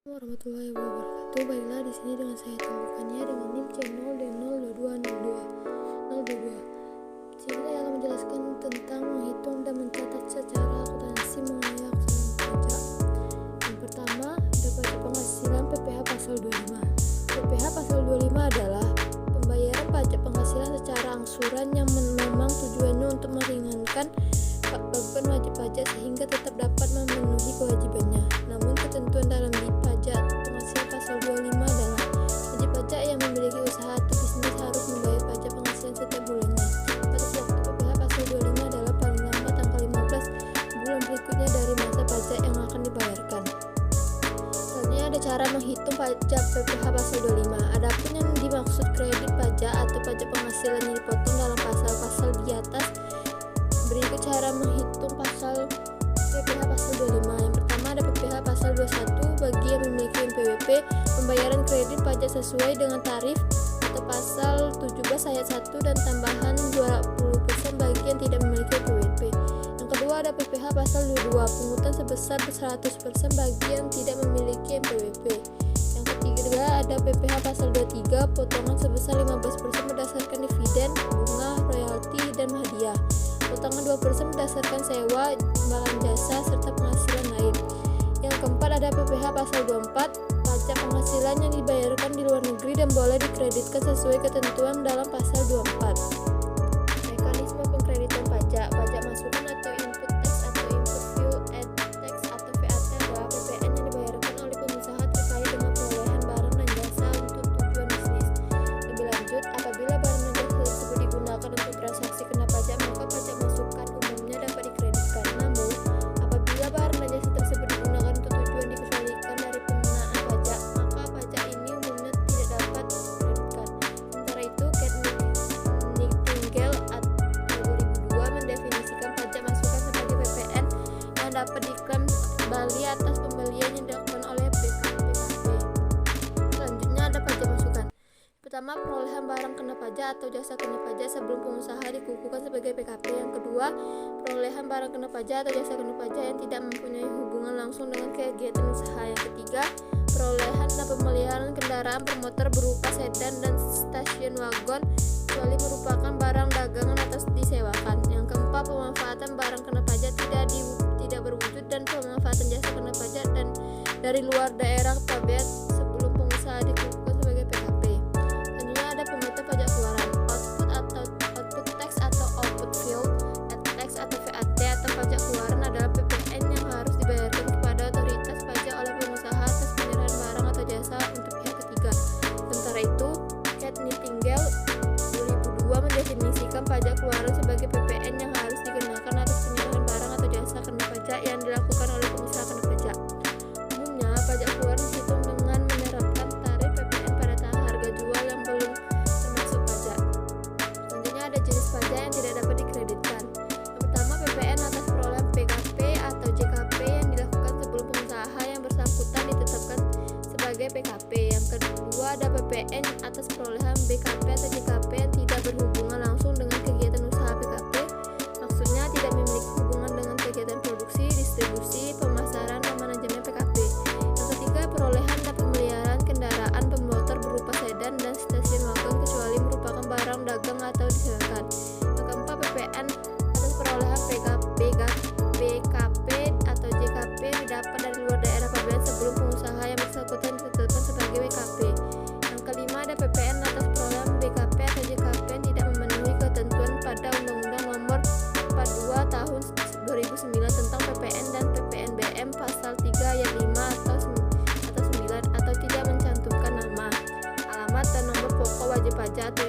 Warahmatullahi wabarakatuh. Baiklah, di sini dengan saya Tumbukannya dengan NIM C0D02202. Di sini saya akan menjelaskan tentang menghitung dan mencatat secara akuntansi mengenai aksara pajak. Yang pertama, ada pajak penghasilan PPh pasal 25. PPh pasal 25 adalah pembayaran pajak penghasilan secara angsuran yang memang tujuannya untuk meringankan beban wajib pajak sehingga tetap dapat memenuhi kewajibannya. Namun ketentuan dalam pajak penghasilan pasal 25 adalah wajib pajak yang memiliki usaha atau bisnis harus membayar pajak penghasilan setiap bulannya. Batas waktu PPh pasal 25 adalah paling lambat tanggal 15 bulan berikutnya dari masa pajak yang akan dibayarkan. Selanjutnya ada cara menghitung pajak PPh pasal 25. Adapun yang dimaksud kredit pajak atau pajak penghasilan yang dipotong dalam pasal-pasal di atas, berikut cara menghitung pasal PPh pasal 25. Yang pertama ada PPh pasal 21 bagi yang memiliki NPWP, pembayaran kredit pajak sesuai dengan tarif atau pasal 17 ayat 1 dan tambahan 20% bagi yang tidak memiliki NPWP. Yang kedua ada PPh pasal 22, pungutan sebesar 100% bagi yang tidak memiliki NPWP. Yang ketiga ada PPh pasal 23, potongan sebesar 15% berdasarkan dividen, bunga, royalti, dan hadiah. Potongan 2% berdasarkan sewa, imbalan jasa, serta penghasilan lain. Yang keempat ada PPh pasal 24, pajak penghasilan yang dibayarkan di luar negeri dan boleh dikreditkan sesuai ketentuan dalam pasal 24. Mekanisme pengkreditan pajak masukan atau input tax atau input fuel add tax atau VAT adalah PPN yang dibayarkan oleh pengusaha terkait dengan perolehan barang dan jasa untuk tujuan bisnis. Lebih lanjut, apabila barang dan jasa tersebut digunakan untuk transaksi kena pajak, maka pajak masukan umumnya dapat dikreditkan. Namun, apabila barang dan jasa tersebut digunakan untuk tujuan dikecualikan dari pengenaan pajak, maka pajak ini umumnya tidak dapat dikreditkan. Sementara itu, Nightingale 2002 mendefinisikan pajak masukan sebagai PPN yang dapat diklaim kembali atas pembelian yang dilakukan oleh PKP. Selanjutnya ada pajak masukan. Pertama, perolehan barang kena pajak atau jasa kena pajak sebelum pengusaha dikukuhkan sebagai PKP. Yang kedua, perolehan barang kena pajak atau jasa kena pajak yang tidak mempunyai hubungan langsung dengan kegiatan usaha. Yang ketiga, perolehan dan pemeliharaan kendaraan bermotor berupa sedan dan stasiun wagon kecuali merupakan barang dagangan atau disewakan. Yang keempat, pemanfaatan barang kena pajak tidak berwujud dan pemanfaatan jasa kena pajak dan dari luar daerah pabean sebelum pengusaha dikukuhkan sebagai PKP. Selanjutnya ada penghitung pajak keluaran, output tax atau output fuel tax atau VAT atau pajak keluaran adalah PPN yang harus dibayarkan kepada otoritas pajak oleh pengusaha atas penyerahan barang atau jasa untuk pihak ketiga. Sementara itu, Nightingale 2002 mendefinisikan pajak keluaran sebagai PPN yang harus dikenakan atas penyerahan barang atau jasa kena pajak yang dilakukan oleh pengusaha kena pajak. Umumnya, pajak keluaran dihitung dengan menerapkan tarif PPN pada tahap harga jual yang belum termasuk pajak. Selanjutnya ada jenis pajak yang tidak dapat dikreditkan. Yang pertama, PPN atas perolehan PKP atau JKP yang dilakukan sebelum pengusaha yang bersangkutan ditetapkan sebagai PKP. Yang kedua ada PPN atas perolehan BKP atau JKP yang tidak berhubungan langsung dengan kegiatan usaha PKP. Maksudnya tidak memiliki hubungan dengan kegiatan produksi, distribusi, pemasaran, dan manajemen PKP. Yang ketiga, perolehan dan pemeliharaan kendaraan bermotor berupa sedan dan stasiun wagon kecuali merupakan barang dagang atau disewakan. Yang keempat, PPN atas perolehan BKP atau JKP yang didapat dari luar daerah pabean sebelum pengusaha yang bersangkutan ditetapkan sebagai WKP. Yang kelima ada PPN atas perolehan BKP atau JKP yang tidak memenuhi ketentuan pada Undang-Undang Nomor 42 Tahun 2009 tentang PPN dan PPNBM pasal 3 ayat 5 atau 9 atau tidak mencantumkan nama, alamat, dan nomor pokok wajib pajak atau